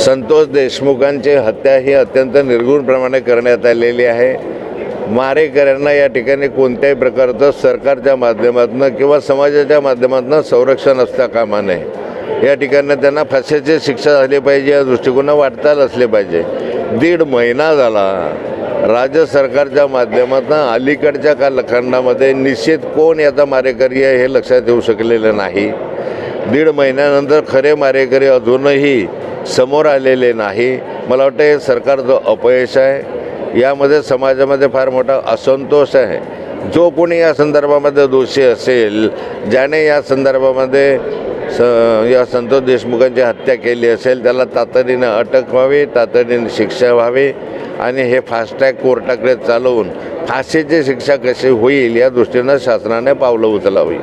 संतोष देशमुखांची हत्या ही अत्यंत निर्घृणप्रमाणे करण्यात आलेली आहे। मारेकऱ्यांना या ठिकाणी कोणत्याही प्रकारचं सरकारच्या माध्यमातून किंवा समाजाच्या माध्यमातून संरक्षण असता कामा नये। या ठिकाणी त्यांना फाशीची शिक्षा झाली पाहिजे, या दृष्टिकोनाने वाटचाल असले पाहिजे। 1.5 महिना झाला राज्य सरकारच्या माध्यमातून अलीकडच्या कालखंडामध्ये निश्चित कोण याचा मारेकरी आहे हे लक्षात येऊ शकलेलं नाही। 1.5 महिन्यानंतर खरे मारेकरी अजूनही समोर आलेले नाही। मला वाटतं हे सरकारचं अपयश आहे। यामध्ये समाजामध्ये फार मोठा असंतोष आहे। जो कोणी या संदर्भामध्ये दोषी असेल, ज्याने या संदर्भामध्ये या संतोष देशमुखांची हत्या केली असेल, त्याला तातडीने अटक व्हावी, तातडीने शिक्षा व्हावी आणि हे फास्ट ट्रॅक कोर्टाकडे चालवून फाशीची शिक्षा कशी होईल या दृष्टीने शासनाने पावलं उचलावी।